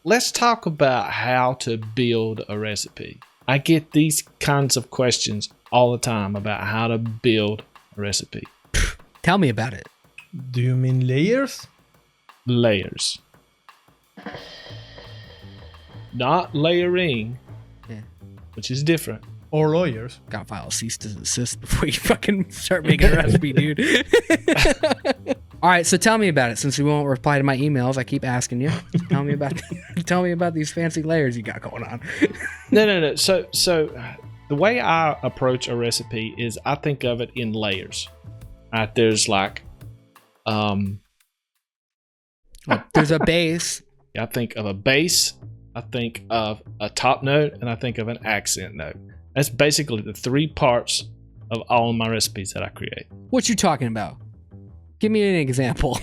let's talk about how to build a recipe. I get these kinds of questions all the time about how to build a recipe. Tell me about it. Do you mean layers? Layers. Not layering, Yeah. which is different. Or lawyers? Gotta file a cease to desist before you fucking start making a recipe, dude. All right, so tell me about it. Since you won't reply to my emails, I keep asking you. Tell me about these fancy layers you got going on. No. So the way I approach a recipe is I think of it in layers. Right? There's like, there's a base. I think of a base, I think of a top note, and I think of an accent note. That's basically the three parts of all of my recipes that I create. What you talking about? Give me an example.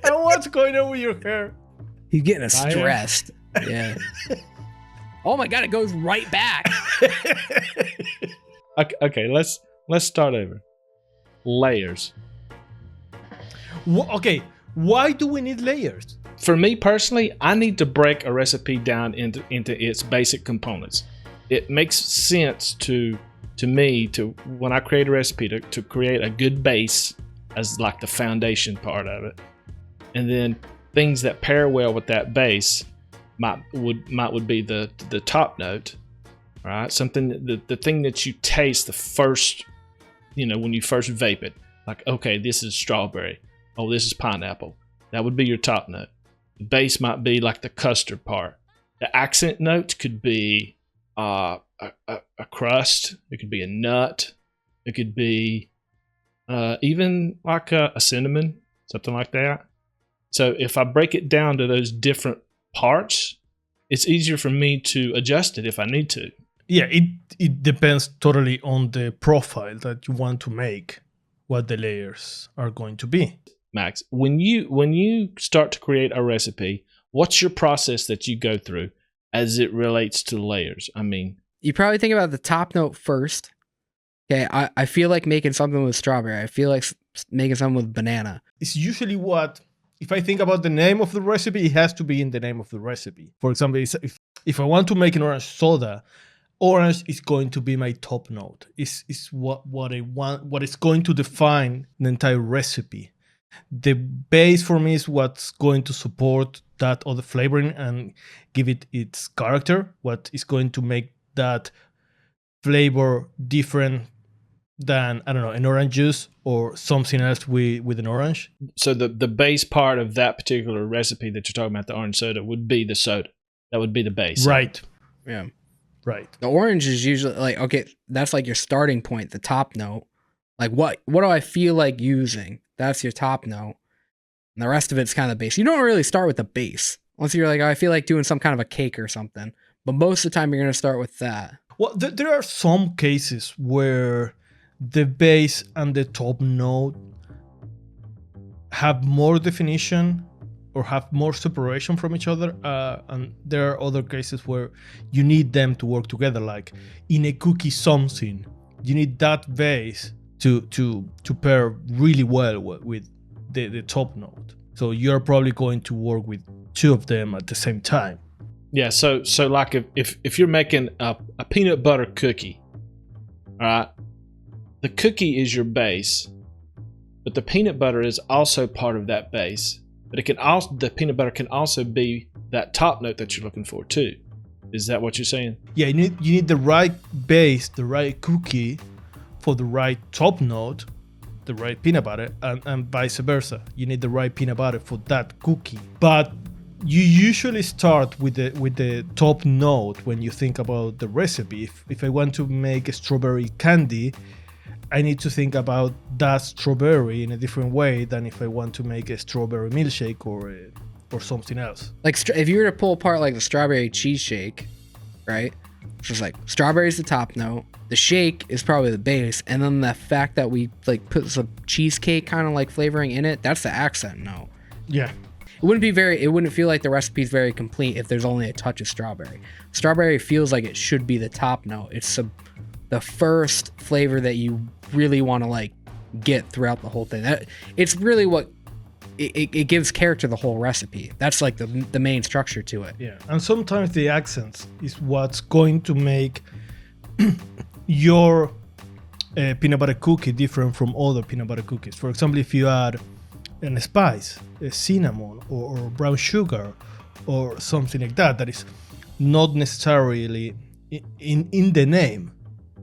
And what's going on with your hair? He's getting stressed. Yeah. Oh my god, it goes right back. Okay, let's start over. Layers. Okay, why do we need layers? For me personally, I need to break a recipe down into its basic components. It makes sense to me when I create a recipe to create a good base as like the foundation part of it, and then things that pair well with that base would be the top note, right? Something the thing that you taste the first, when you first vape it, like, okay, this is strawberry, oh, this is pineapple. That would be your top note. The base might be like the custard part. The accent note could be a crust. It could be a nut. It could be even like a cinnamon, something like that. So if I break it down to those different parts, it's easier for me to adjust it if I need to. Yeah, it depends totally on the profile that you want to make, what the layers are going to be. Max, when you start to create a recipe, what's your process that you go through as it relates to layers? I mean, you probably think about the top note first. Okay, I feel like making something with strawberry. I feel like making something with banana. It's usually if I think about the name of the recipe, it has to be in the name of the recipe. For example, if I want to make an orange soda, orange is going to be my top note. It's what I want, what is going to define the entire recipe. The base for me is what's going to support that other flavoring and give it its character, what is going to make that flavor different than, I don't know, an orange juice or something else with an orange. So the base part of that particular recipe that you're talking about, the orange soda, would be the soda. That would be the base. Right. Yeah. Right. The orange is usually like, okay, that's like your starting point, the top note. Like what do I feel like using? That's your top note. And the rest of it's kind of base. You don't really start with the base. Unless you're like, oh, I feel like doing some kind of a cake or something. But most of the time you're going to start with that. Well, there are some cases where the base and the top note have more definition or have more separation from each other. And there are other cases where you need them to work together. Like in a cookie something, you need that base to pair really well with the top note. So you're probably going to work with two of them at the same time. Yeah, so like if you're making a peanut butter cookie, all right, the cookie is your base, but the peanut butter is also part of that base. But the peanut butter can also be that top note that you're looking for too. Is that what you're saying? Yeah, you need the right base, the right cookie for the right top note, the right peanut butter, and vice versa. You need the right peanut butter for that cookie. But you usually start with the top note when you think about the recipe. If I want to make a strawberry candy, I need to think about that strawberry in a different way than if I want to make a strawberry milkshake or something else. Like if you were to pull apart like the strawberry cheeseshake, right? It's just like strawberry's the top note, the shake is probably the base, and then the fact that we like put some cheesecake kind of like flavoring in it, that's the accent note. Yeah. It wouldn't feel like the recipe's very complete if there's only a touch of strawberry. Strawberry feels like it should be the top note. It's the first flavor that you really want to like get throughout the whole thing. It's really what it gives character to the whole recipe. That's like the main structure to it. Yeah, and sometimes the accents is what's going to make your peanut butter cookie different from other peanut butter cookies. For example, if you add a spice, a cinnamon or brown sugar or something like that, that is not necessarily in the name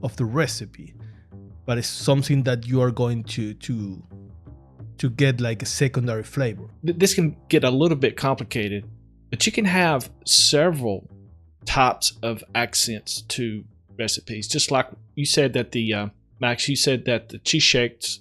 of the recipe, but it's something that you are going to get like a secondary flavor. This can get a little bit complicated, but you can have several types of accents to recipes. Just like you said that the Max, you said that the cheeseshake's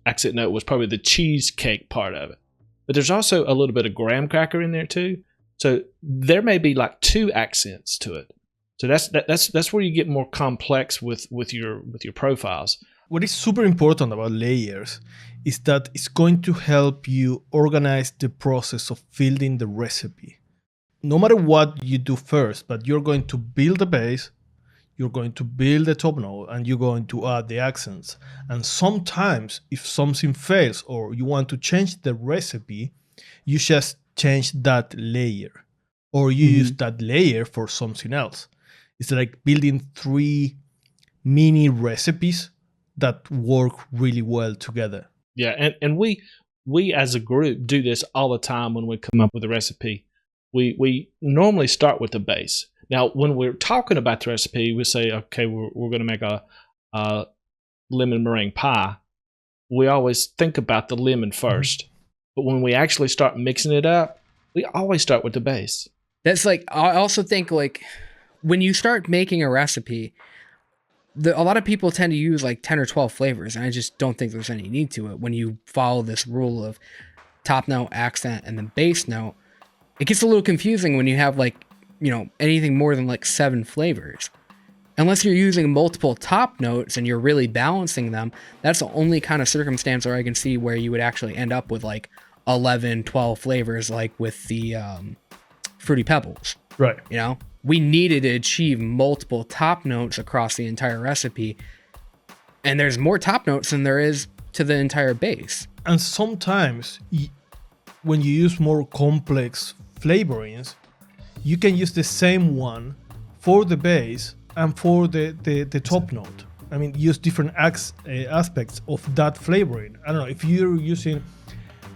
accent note was probably the cheesecake part of it, but there's also a little bit of graham cracker in there too. So there may be like 2 accents to it. So that's where you get more complex with your profiles. What is super important about layers is that it's going to help you organize the process of building the recipe. No matter what you do first, but you're going to build the base, you're going to build the top note, and you're going to add the accents. And sometimes if something fails or you want to change the recipe, you just change that layer, or you use that layer for something else. It's like building 3 mini recipes that work really well together. Yeah, and we as a group do this all the time when we come up with a recipe. We normally start with the base. Now, when we're talking about the recipe, we say, okay, we're going to make a lemon meringue pie. We always think about the lemon first. But when we actually start mixing it up, we always start with the base. That's like, I also think like when you start making a recipe, a lot of people tend to use like 10 or 12 flavors, and I just don't think there's any need to it. When you follow this rule of top note, accent, and then base note, it gets a little confusing when you have like, anything more than like 7 flavors. Unless you're using multiple top notes and you're really balancing them, that's the only kind of circumstance where I can see where you would actually end up with like 11, 12 flavors, like with the Fruity Pebbles. Right. We needed to achieve multiple top notes across the entire recipe, and there's more top notes than there is to the entire base. And sometimes when you use more complex flavorings, you can use the same one for the base and for the top note. I mean, use different aspects of that flavoring. I don't know, if you're using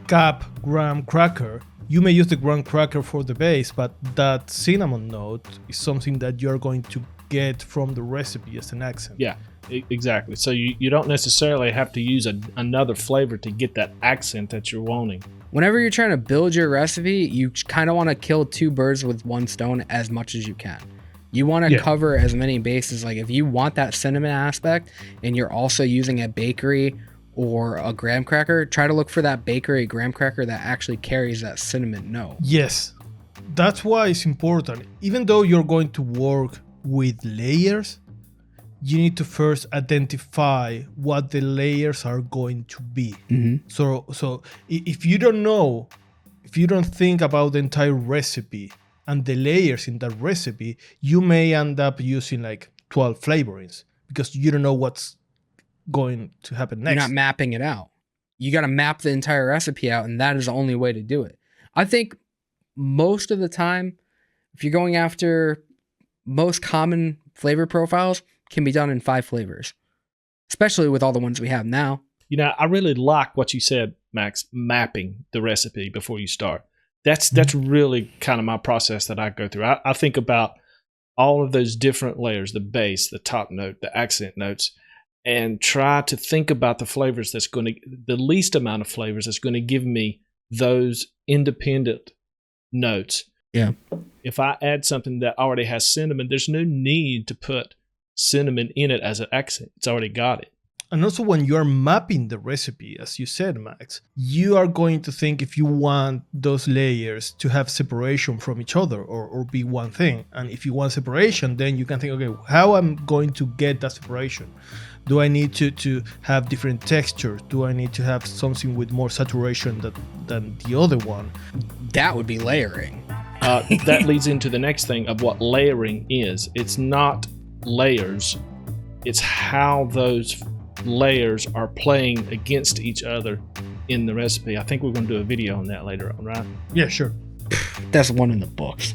graham cracker, you may use the graham cracker for the base, but that cinnamon note is something that you're going to get from the recipe as an accent. Yeah, exactly. So you don't necessarily have to use another flavor to get that accent that you're wanting. Whenever you're trying to build your recipe, you kind of want to kill 2 birds with 1 stone as much as you can. You want to cover as many bases. Like if you want that cinnamon aspect and you're also using a bakery or a graham cracker, try to look for that bakery graham cracker that actually carries that cinnamon note. Yes, that's why it's important. Even though you're going to work with layers, you need to first identify what the layers are going to be. So if you don't know, if you don't think about the entire recipe and the layers in that recipe, you may end up using like 12 flavorings because you don't know what's going to happen next. You're not mapping it out. You got to map the entire recipe out, and that is the only way to do it. I think most of the time, if you're going after most common flavor profiles, can be done in 5 flavors, especially with all the ones we have now. I really like what you said, Max, mapping the recipe before you start. That's really kind of my process that I go through. I think about all of those different layers, the base, the top note, the accent notes, and try to think about the flavors the least amount of flavors that's going to give me those independent notes. Yeah. If I add something that already has cinnamon, there's no need to put cinnamon in it as an accent. It's already got it. And also when you are mapping the recipe, as you said, Max, you are going to think if you want those layers to have separation from each other or be one thing. And if you want separation, then you can think, okay, how am I going to get that separation? Do I need to have different textures? Do I need to have something with more saturation than the other one? That would be layering. That leads into the next thing of what layering is. It's not layers. It's how those layers are playing against each other in the recipe. I think we're going to do a video on that later on, right? Yeah, sure. That's one in the books.